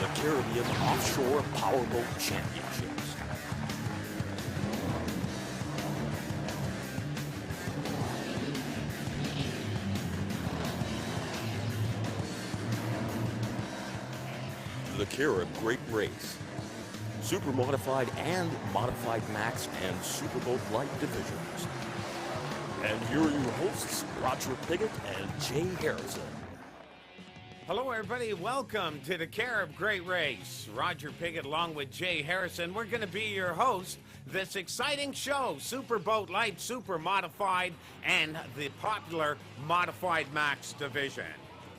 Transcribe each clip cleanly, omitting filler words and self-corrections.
the Caribbean Offshore Powerboat Championships. The Carib Great Race. Super Modified and Modified Max and Superboat Light divisions. And here are your hosts, Roger Piggott and Jay Harrison. Hello everybody, welcome to the Carib Great Race. Roger Piggott along with Jay Harrison. We're going to be your host. This exciting show, Superboat Light, Super Modified, and the popular Modified Max division.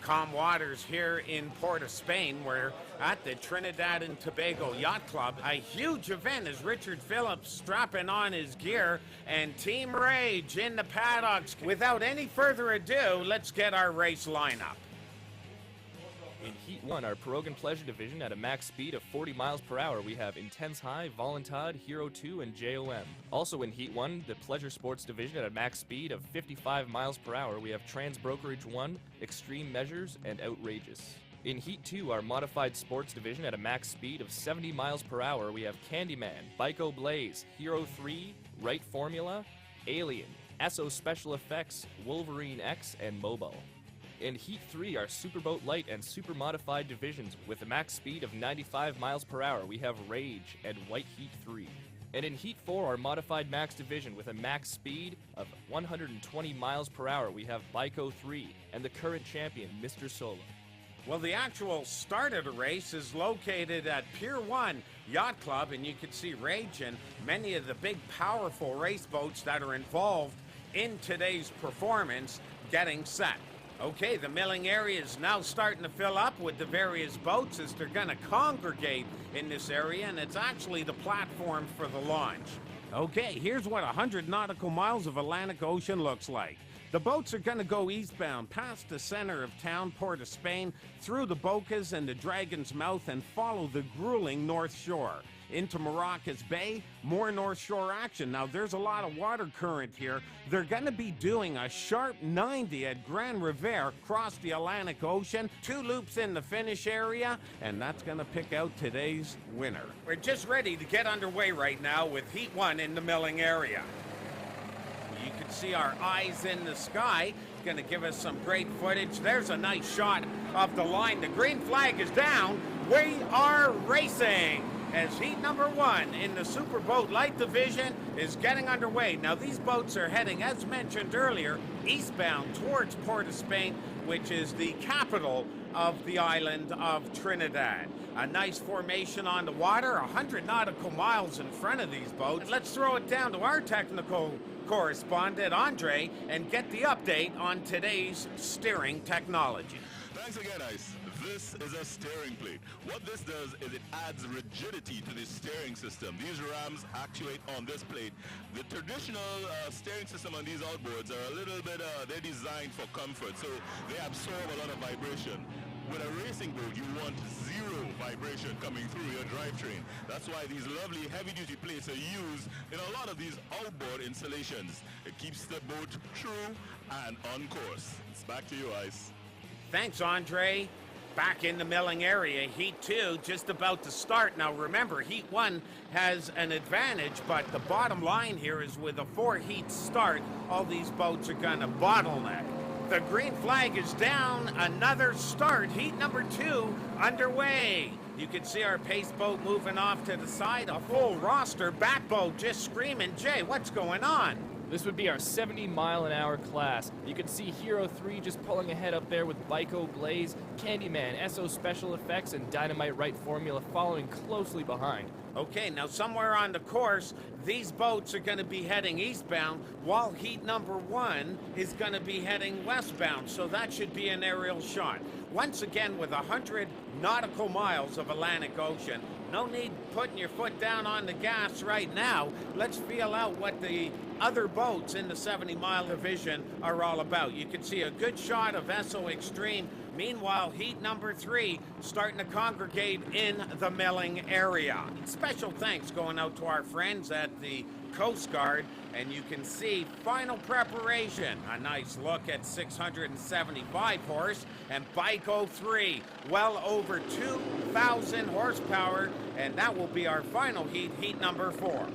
Calm waters here in Port of Spain. We're at the Trinidad and Tobago Yacht Club. A huge event as Richard Phillips strapping on his gear and Team Rage in the paddocks. Without any further ado, let's get our race lineup. In Heat 1, our Pirogue and Pleasure division at a max speed of 40 miles per hour, we have Intense High, Voluntad, Hero 2, and JOM. Also in Heat 1, the Pleasure Sports division at a max speed of 55 miles per hour, we have Trans Brokerage 1, Extreme Measures, and Outrageous. In Heat 2, our Modified Sports division at a max speed of 70 miles per hour, we have Candyman, Bico Blaze, Hero 3, Right Formula, Alien, Esso Special Effects, Wolverine X, and Mobile. In Heat 3, our Superboat Light and Super Modified divisions with a max speed of 95 miles per hour, we have Rage and White Heat 3. And in Heat 4, our Modified Max division with a max speed of 120 miles per hour, we have Bico 3 and the current champion, Mr. Solo. Well, the actual start of the race is located at Pier 1 Yacht Club, and you can see Rage and many of the big, powerful race boats that are involved in today's performance getting set. Okay, the milling area is now starting to fill up with the various boats as they're going to congregate in this area, and it's actually the platform for the launch. Okay, here's what 100 nautical miles of Atlantic Ocean looks like. The boats are going to go eastbound past the center of town, Port of Spain, through the Bocas and the Dragon's Mouth, and follow the grueling North Shore. Into Maracas Bay, more North Shore action. Now, there's a lot of water current here. They're going to be doing a sharp 90 at Grand Revere across the Atlantic Ocean. 2 loops in the finish area, and that's going to pick out today's winner. We're just ready to get underway right now with Heat 1 in the milling area. You can see our eyes in the sky. It's going to give us some great footage. There's a nice shot of the line. The green flag is down. We are racing as Heat number 1 in the Superboat Light division is getting underway. Now, these boats are heading, as mentioned earlier, eastbound towards Port of Spain, which is the capital of the island of Trinidad. A nice formation on the water, 100 nautical miles in front of these boats. Let's throw it down to our technical correspondent, Andre, and get the update on today's steering technology. Thanks again, Ice. This is a steering plate. What this does is it adds rigidity to the steering system. These rams actuate on this plate. The traditional steering system on these outboards are a little bit, they're designed for comfort, so they absorb a lot of vibration. With a racing boat, you want zero vibration coming through your drivetrain. That's why these lovely heavy-duty plates are used in a lot of these outboard installations. It keeps the boat true and on course. It's back to you, Ice. Thanks, Andre. Back in the milling area, Heat 2 just about to start. Now remember, Heat 1 has an advantage, but the bottom line here is with a 4-heat start, all these boats are gonna bottleneck. The green flag is down, another start. Heat number 2 underway. You can see our pace boat moving off to the side, a full roster, bat boat just screaming. Jay, what's going on? This would be our 70-mile-an-hour class. You can see Hero 3 just pulling ahead up there with Bico Blaze, Candyman, Esso Special Effects, and Dynamite Right Formula following closely behind. Okay, now somewhere on the course, these boats are going to be heading eastbound, while Heat number 1 is going to be heading westbound, so that should be an aerial shot. Once again, with 100 nautical miles of Atlantic Ocean, no need putting your foot down on the gas right now. Let's feel out what the other boats in the 70-mile division are all about. You can see a good shot of Esso Extreme Meanwhile, heat number 3 starting to congregate in the milling area. Special thanks going out to our friends at the Coast Guard, and you can see final preparation. A nice look at 675 horse, and Bico 3, well over 2,000 horsepower, and that will be our final heat, heat number 4.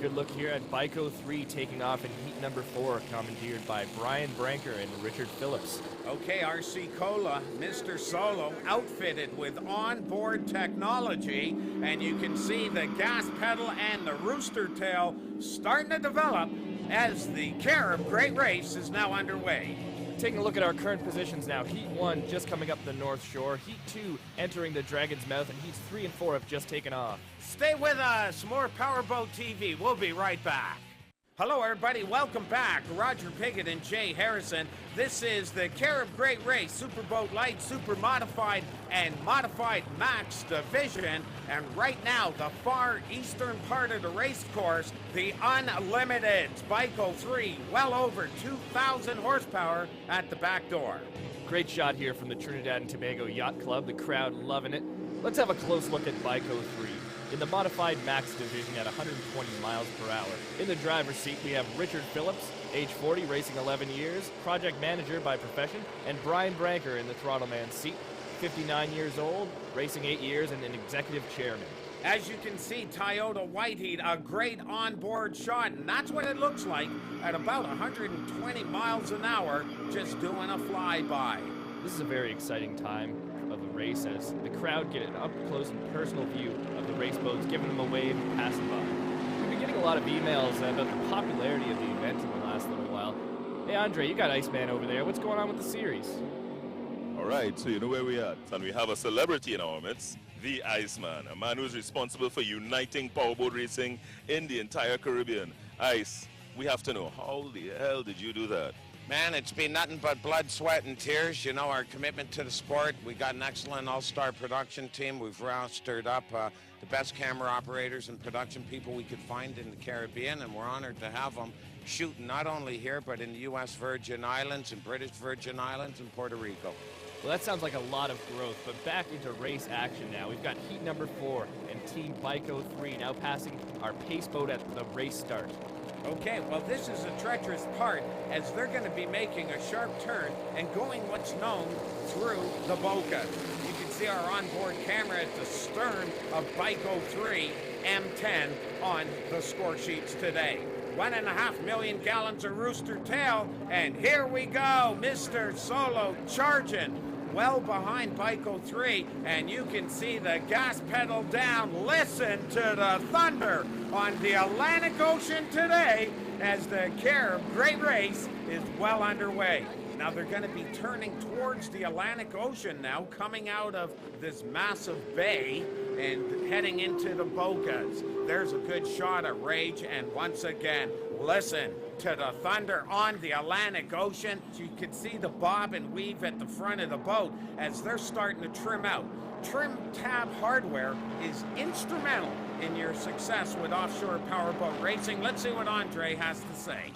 Good look here at Bico 3 taking off in heat number 4, commandeered by Brian Branker and Richard Phillips. Okay, RC Cola, Mr. Solo, outfitted with onboard technology, and you can see the gas pedal and the rooster tail starting to develop as the Carib Great Race is now underway. Taking a look at our current positions now. Heat 1 just coming up the North Shore. Heat 2 entering the Dragon's Mouth, and Heats 3 and 4 have just taken off. Stay with us. More Powerboat TV. We'll be right back. Hello, everybody. Welcome back. Roger Piggott and Jay Harrison. This is the Carib Great Race, Superboat Light, Super Modified, and Modified Max Division. And right now, the far eastern part of the race course, the Unlimited. Bico 3, well over 2,000 horsepower at the back door. Great shot here from the Trinidad and Tobago Yacht Club. The crowd loving it. Let's have a close look at Bico 3. In the Modified Max Division at 120 miles per hour. In the driver's seat, we have Richard Phillips, age 40, racing 11 years, project manager by profession, and Brian Branker in the throttle man seat, 59 years old, racing 8 years, and an executive chairman. As you can see, Toyota Whiteheat, a great onboard shot, and that's what it looks like at about 120 miles an hour, just doing a flyby. This is a very exciting time of the race as the crowd get an up-close and personal view of the race boats, giving them a wave and passing by. We've been getting a lot of emails about the popularity of the event in the last little while. Hey, Andre, you got ICEMAN over there. What's going on with the series? All right, so you know where we're at. And we have a celebrity in our midst, the ICEMAN, a man who's responsible for uniting powerboat racing in the entire Caribbean. Ice, we have to know, how the hell did you do that? Man, it's been nothing but blood, sweat, and tears. You know, our commitment to the sport. We got an excellent all-star production team. We've rostered up the best camera operators and production people we could find in the Caribbean, and we're honored to have them shooting not only here, but in the U.S. Virgin Islands and British Virgin Islands and Puerto Rico. Well, that sounds like a lot of growth, but back into race action now. We've got heat number 4 and Team Bico 3 now passing our pace boat at the race start. Okay, well, this is a treacherous part as they're going to be making a sharp turn and going what's known through the Boca. You can see our onboard camera at the stern of Bico 3 M10 on the score sheets today. 1.5 million gallons of rooster tail, and here we go, Mr. Solo charging well behind Bico 3, and you can see the gas pedal down. Listen to the thunder on the Atlantic Ocean today as the Carib Great Race is well underway. Now they're going to be turning towards the Atlantic Ocean now, coming out of this massive bay and heading into the Bocas. There's a good shot of Rage, and once again, listen to the thunder on the Atlantic Ocean. You can see the bob and weave at the front of the boat as they're starting to trim out. Trim tab hardware is instrumental in your success with offshore powerboat racing. Let's see what Andre has to say.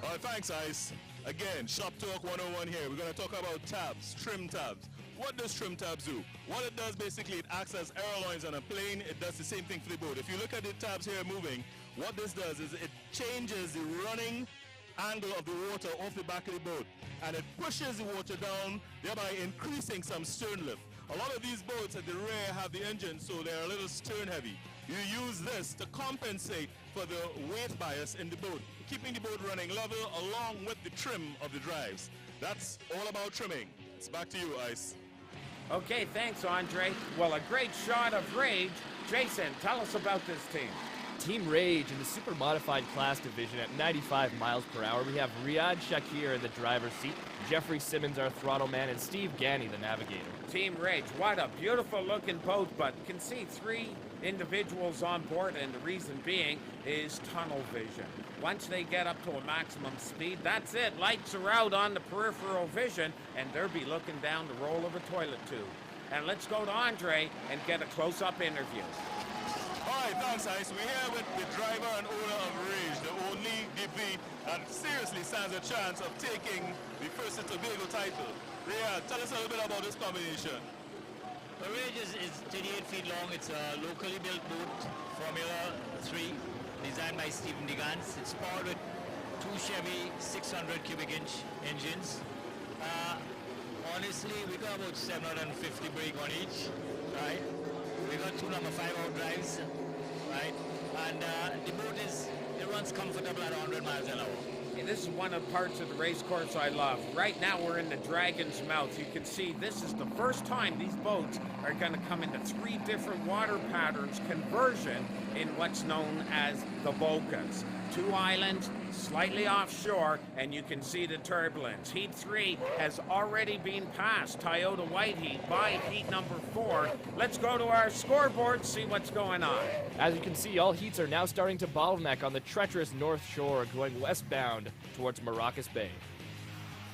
All right, thanks, Ice. Again, Shop Talk 101 here. We're going to talk about tabs, trim tabs. What does trim tabs do? What it does, basically, it acts as airlines on a plane. It does the same thing for the boat. If you look at the tabs here moving, what this does is it changes the running angle of the water off the back of the boat, and it pushes the water down, thereby increasing some stern lift. A lot of these boats at the rear have the engine, so they're a little stern heavy. You use this to compensate for the weight bias in the boat, keeping the boat running level along with the trim of the drives. That's all about trimming. It's back to you, Ice. Okay, thanks, Andre. Well, a great shot of Rage. Jason, tell us about this team. Team Rage in the super modified class division at 95 miles per hour. We have Riyad Shakir in the driver's seat, Jeffrey Simmons, our throttle man, and Steve Ganny, the navigator. Team Rage, what a beautiful looking boat, but can see 3 individuals on board, and the reason being is tunnel vision. Once they get up to a maximum speed, that's it. Lights are out on the peripheral vision, and they'll be looking down the roll of a toilet tube. And let's go to Andre and get a close-up interview. All right, thanks, Ice. We're here with the driver and owner of Rage, the only DP, and seriously stands a chance of taking the first Tobago title. Ria, tell us a little bit about this combination. The Rage is 38 feet long. It's a locally built boat, Formula 3, designed by Stephen Digans. It's powered with two Chevy 600 cubic inch engines. Honestly, we got about 750 brake on each, right? We got two number 5 out drives, right? And the boat it runs comfortable at 100 miles an hour. Hey, this is one of the parts of the race course I love. Right now we're in the Dragon's Mouth. You can see this is the first time these boats are going to come into 3 different water patterns conversion in what's known as the Bocas. 2 islands, slightly offshore, and you can see the turbulence. Heat 3 has already been passed, Toyota White Heat, by heat number 4. Let's go to our scoreboard, see what's going on. As you can see, all heats are now starting to bottleneck on the treacherous North Shore going westbound towards Maracas Bay.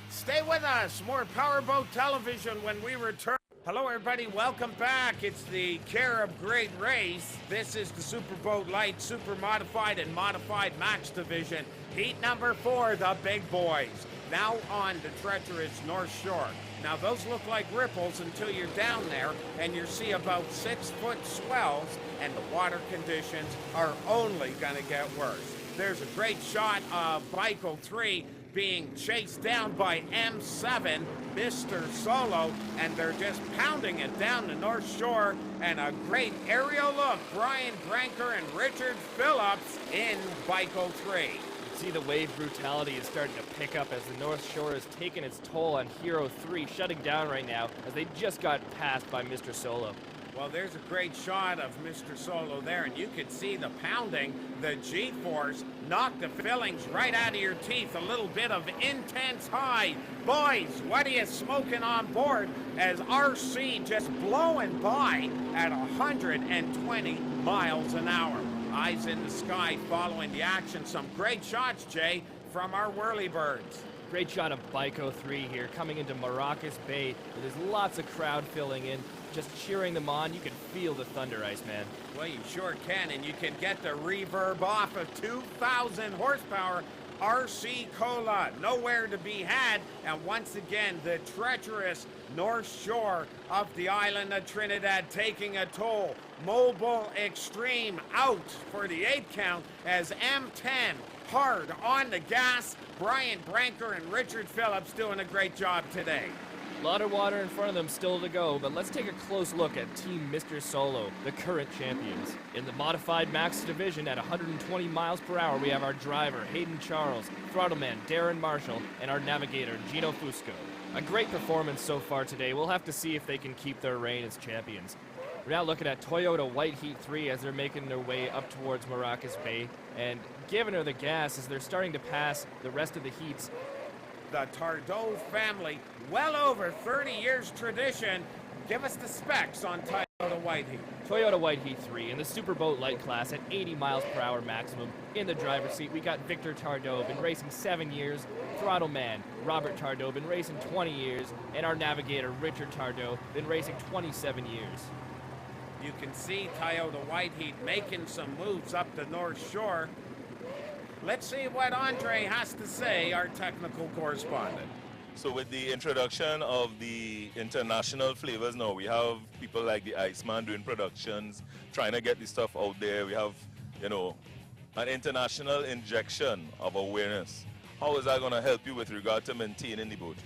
Stay with us, more Powerboat television when we return. Hello everybody, welcome back. It's the Carib Great Race. This is the Superboat Light, Super Modified and Modified Max Division. Heat number 4, the big boys. Now on the treacherous North Shore. Now those look like ripples until you're down there and you see about 6-foot swells and the water conditions are only gonna get worse. There's a great shot of Bico 3 being chased down by M7, Mr. Solo, and they're just pounding it down the North Shore, and a great aerial look, Brian Branker and Richard Phillips in Bico 3. See, the wave brutality is starting to pick up as the North Shore has taken its toll on Hero 3, shutting down right now as they just got passed by Mr. Solo. Well, there's a great shot of Mr. Solo there, and you can see the pounding, the G-force, knock the fillings right out of your teeth. A little bit of intense high. Boys, what are you smoking on board as RC just blowing by at 120 miles an hour. Eyes in the sky following the action. Some great shots, Jay, from our whirlybirds. Great shot of Bico 3 here coming into Maracas Bay. There's lots of crowd filling in, just cheering them on. You can feel the thunder, Iceman. Well, you sure can, and you can get the reverb off of 2,000 horsepower RC Cola. Nowhere to be had, and once again, the treacherous North Shore of the island of Trinidad taking a toll. Mobile Extreme out for the 8 count as M10 hard on the gas. Brian Branker and Richard Phillips doing a great job today. A lot of water in front of them still to go, but let's take a close look at Team Mr. Solo, the current champions. In the Modified Max Division at 120 miles per hour, we have our driver, Hayden Charles, throttleman, Darren Marshall, and our navigator, Gino Fusco. A great performance so far today. We'll have to see if they can keep their reign as champions. We're now looking at Toyota White Heat 3 as they're making their way up towards Maracas Bay and giving her the gas as they're starting to pass the rest of the heats. The Tardot family, well over 30 years tradition. Give us the specs on Toyota White Heat. Toyota White Heat 3 in the Superboat Light class at 80 miles per hour maximum. In the driver's seat, we got Victor Tardot, been racing 7 years. Throttle man, Robert Tardot, been racing 20 years. And our navigator, Richard Tardot, been racing 27 years. You can see Toyota White Heat making some moves up the North Shore. Let's see what Andre has to say, our technical correspondent. So with the introduction of the international flavors now, we have people like the ICEMAN doing productions, trying to get the stuff out there. We have, you know, an international injection of awareness. How is that going to help you with regard to maintaining the boat?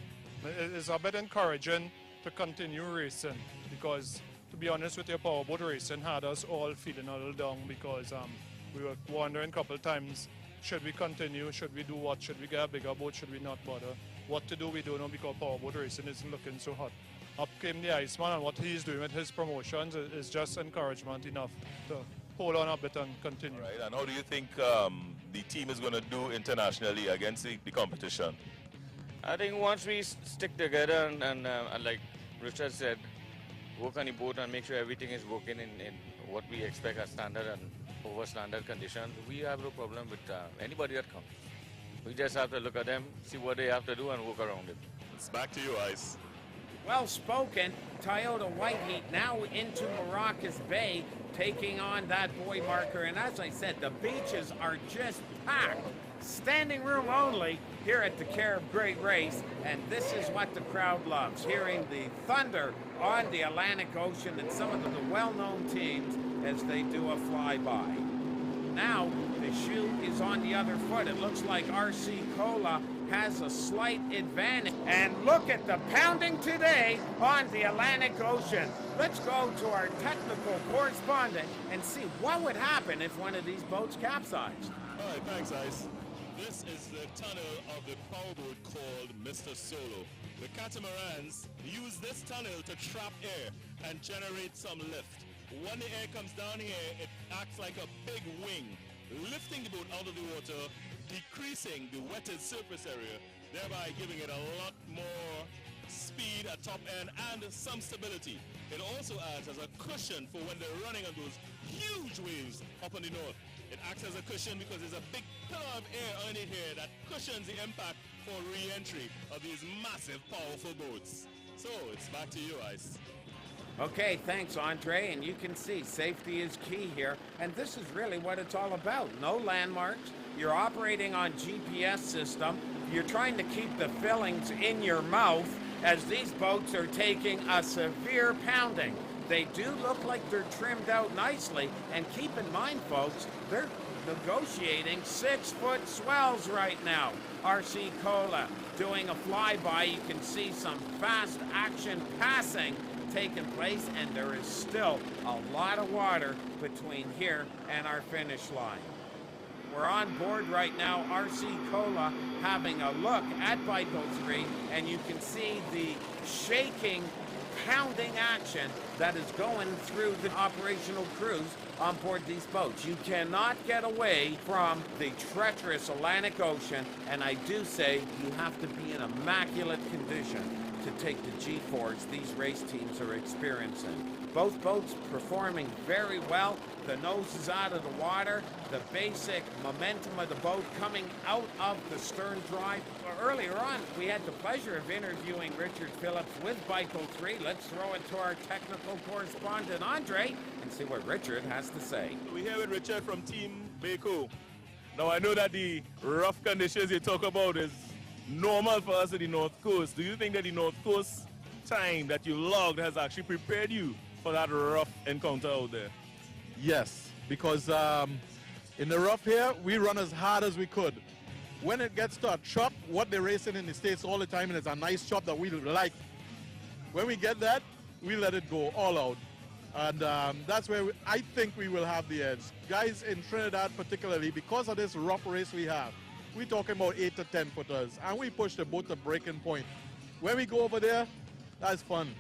It's a bit encouraging to continue racing because, to be honest with you, Powerboat racing had us all feeling a little down because we were wondering a couple of times, should we continue, should we do what, should we get a bigger boat, should we not bother? What to do, we don't know because Powerboat racing isn't looking so hot. Up came the ICEMAN, and what he's doing with his promotions is just encouragement enough to hold on a bit and continue. Right, and how do you think the team is going to do internationally against the competition? I think once we stick together and like Richard said, work on the boat and make sure everything is working in what we expect as standard and over standard conditions, we have no problem with anybody that comes. We just have to look at them, see what they have to do and work around it. It's back to you, Ice. Well spoken. Toyota White Heat now into Maracas Bay, taking on that buoy marker. And as I said, the beaches are just packed. Standing room only here at the Carib Great Race, and this is what the crowd loves, hearing the thunder on the Atlantic Ocean and some of the well-known teams as they do a flyby. Now the shoe is on the other foot. It looks like RC Cola has a slight advantage. And look at the pounding today on the Atlantic Ocean. Let's go to our technical correspondent and see what would happen if one of these boats capsized. All right, thanks, Ice. This is the tunnel of the powerboat called Mr. Solo. The catamarans use this tunnel to trap air and generate some lift. When the air comes down here, it acts like a big wing, lifting the boat out of the water, decreasing the wetted surface area, thereby giving it a lot more speed at top end and some stability. It also acts as a cushion for when they're running on those huge waves up on the north. It acts as a cushion because there's a big pillar of air underneath here that cushions the impact for re-entry of these massive, powerful boats. So, it's back to you, Ice. Okay, thanks, Andre. And you can see safety is key here. And this is really what it's all about. No landmarks. You're operating on GPS system. You're trying to keep the fillings in your mouth as these boats are taking a severe pounding. They do look like they're trimmed out nicely. And keep in mind, folks, they're negotiating 6-foot swells right now. RC Cola doing a flyby. You can see some fast action passing taking place, and there is still a lot of water between here and our finish line. We're on board right now, RC Cola, having a look at Bico 3, and you can see the shaking, pounding action that is going through the operational crews on board these boats. You cannot get away from the treacherous Atlantic Ocean, and I do say you have to be in immaculate condition to take the G-force these race teams are experiencing. Both boats performing very well. The nose is out of the water. The basic momentum of the boat coming out of the stern drive. Earlier on, we had the pleasure of interviewing Richard Phillips with Bico 3. Let's throw it to our technical correspondent, Andre, and see what Richard has to say. We're here with Richard from Team Baco. Now, I know that the rough conditions you talk about is normal for us at the North Coast. Do you think that the North Coast time that you logged has actually prepared you for that rough encounter out there? Yes, because in the rough here, we run as hard as we could. When it gets to a chop, what they're racing in the States all the time, and it's a nice chop that we like. When we get that, we let it go all out. And that's where I think we will have the edge. Guys in Trinidad particularly, because of this rough race we have, we're talking about 8 to 10 footers, and we push the boat to breaking point. When we go over there, that's fun.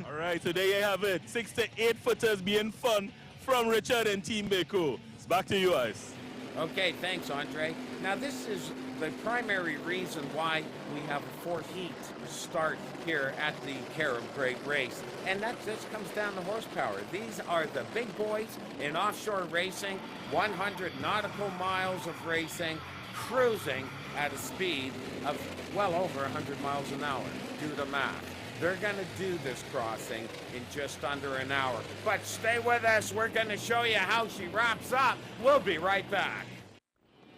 All right, so there you have it. 6 to 8 footers being fun from Richard and Team Baco. It's back to you, Ice. Okay, thanks, Andre. Now, this is the primary reason why we have a 4-heat start here at the Carib Great Race, and that just comes down to horsepower. These are the big boys in offshore racing, 100 nautical miles of racing, cruising at a speed of well over 100 miles an hour. Do the math. They're going to do this crossing in just under an hour. But stay with us. We're going to show you how she wraps up. We'll be right back.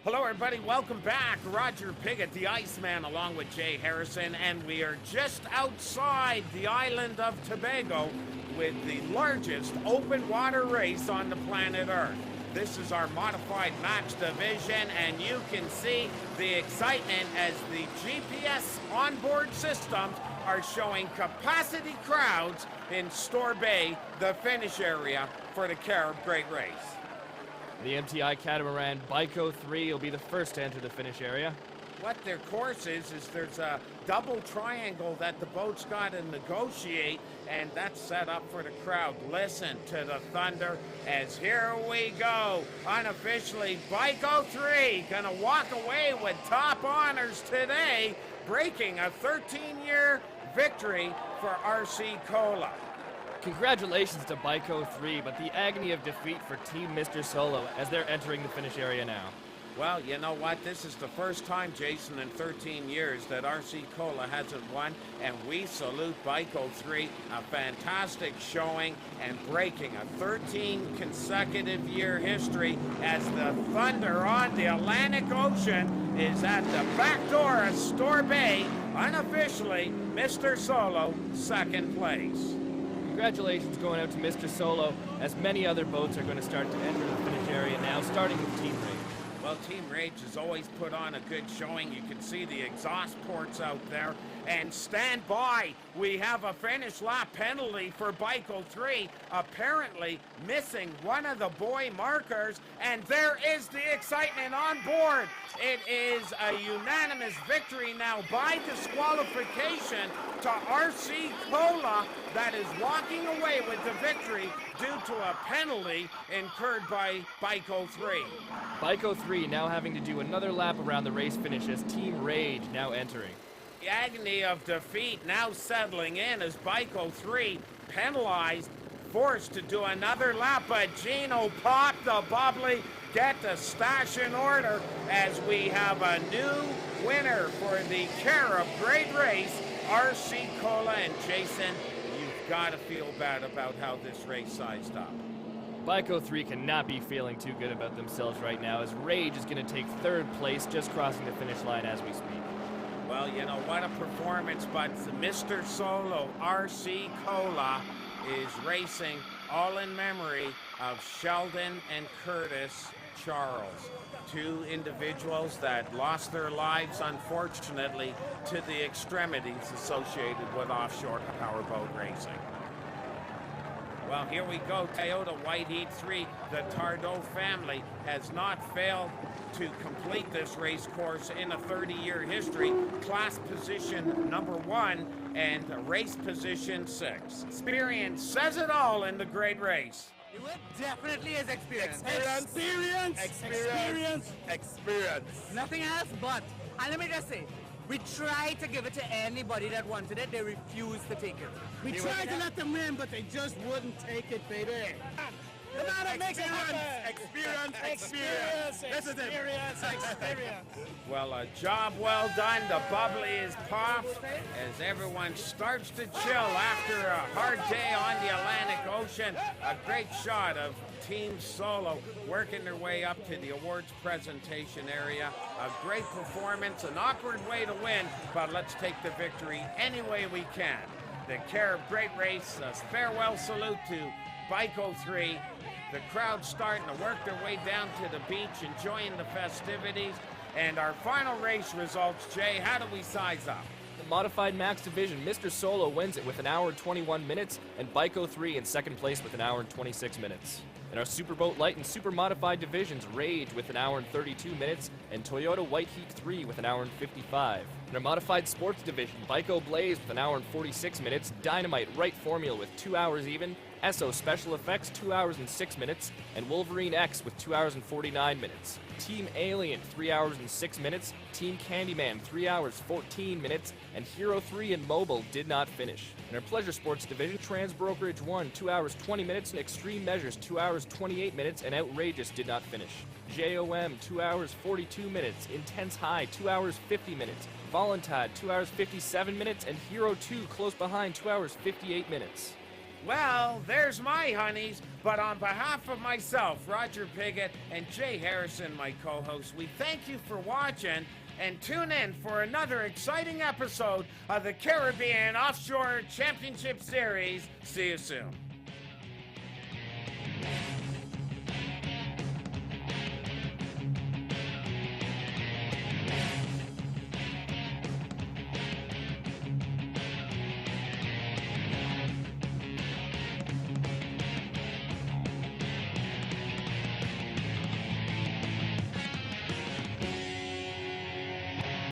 Hello, everybody. Welcome back. Roger Piggott, the Iceman, along with Jay Harrison, and we are just outside the island of Tobago with the largest open water race on the planet Earth. This is our modified max division, and you can see the excitement as the GPS onboard systems are showing capacity crowds in Store Bay, the finish area for the Carib Great Race. The MTI catamaran Bico 3 will be the first to enter the finish area. What their course is there's a double triangle that the boat's got to negotiate, and that's set up for the crowd. Listen to the thunder as here we go. Unofficially, Bico 3 gonna walk away with top honors today, breaking a 13-year victory for RC Cola. Congratulations to Bico 3, but the agony of defeat for Team Mr. Solo as they're entering the finish area now. Well, you know what? This is the first time, Jason, in 13 years that RC Cola hasn't won, and we salute Bico 3. A fantastic showing and breaking a 13 consecutive year history as the Thunder on the Atlantic Ocean is at the back door of Store Bay, unofficially, Mr. Solo, second place. Congratulations going out to Mr. Solo, as many other boats are going to start to enter the finish area now, starting with Team Rage. Well, Team Rage has always put on a good showing. You can see the exhaust ports out there. And stand by. We have a finish lap penalty for Bico 3, apparently missing one of the buoy markers. And there is the excitement on board. It is a unanimous victory now by disqualification to RC Cola, that is walking away with the victory due to a penalty incurred by Bico 3. Bico 3 now having to do another lap around the race finish as Team Rage now entering. The agony of defeat now settling in as Bico 3 penalized, forced to do another lap, but Gino Pop, the bubbly, get the stash in order as we have a new winner for the Carib Great Race, RC Cola. And Jason, you've got to feel bad about how this race sized up. Bico 3 cannot be feeling too good about themselves right now, as Rage is going to take third place, just crossing the finish line as we speak. Well, you know, what a performance, but Mr. Solo, RC Cola, is racing all in memory of Sheldon and Curtis Charles, two individuals that lost their lives, unfortunately, to the extremities associated with offshore powerboat racing. Well, here we go. Toyota White Heat 3, the Tardot family, has not failed to complete this race course in a 30-year history. Class position number 1 and race position 6. Experience says it all in the great race. It definitely is experience. Experience. Nothing else but. And let me just say, we tried to give it to anybody that wanted it. They refused to take it. We tried to let them win, but they just wouldn't take it, baby. The matter makes it happen. Experience. This is it. Experience. Well, a job well done. The bubbly is popped as everyone starts to chill after a hard day on the Atlantic Ocean. A great shot of Team Solo working their way up to the awards presentation area. A great performance, an awkward way to win, but let's take the victory any way we can. The Carib Great Race, a farewell salute to Bico 3. The crowd starting to work their way down to the beach, enjoying the festivities. And our final race results, Jay, how do we size up? The Modified Max Division, Mr. Solo wins it with an hour and 21 minutes, and Bico 3 in second place with an hour and 26 minutes. In our Superboat Light and Super Modified divisions, Rage with an hour and 32 minutes, and Toyota White Heat 3 with an hour and 55. In our Modified Sports division, Bico Blaze with an hour and 46 minutes, Dynamite Right Formula with 2 hours even, Esso Special Effects 2 hours and 6 minutes, and Wolverine X with 2 hours and 49 minutes. Team Alien 3 hours and 6 minutes, Team Candyman 3 hours 14 minutes, and Hero 3 and Mobile did not finish. In our Pleasure Sports division, Trans Brokerage 1 2 hours 20 minutes, and Extreme Measures 2 hours 28 minutes, and Outrageous did not finish. JOM 2 hours 42 minutes, Intense High 2 hours 50 minutes, Voluntad 2 hours 57 minutes, and Hero 2 close behind 2 hours 58 minutes. Well, there's my honeys, but on behalf of myself, Roger Piggott, and Jay Harrison, my co-host, we thank you for watching, and tune in for another exciting episode of the Caribbean Offshore Championship Series. See you soon.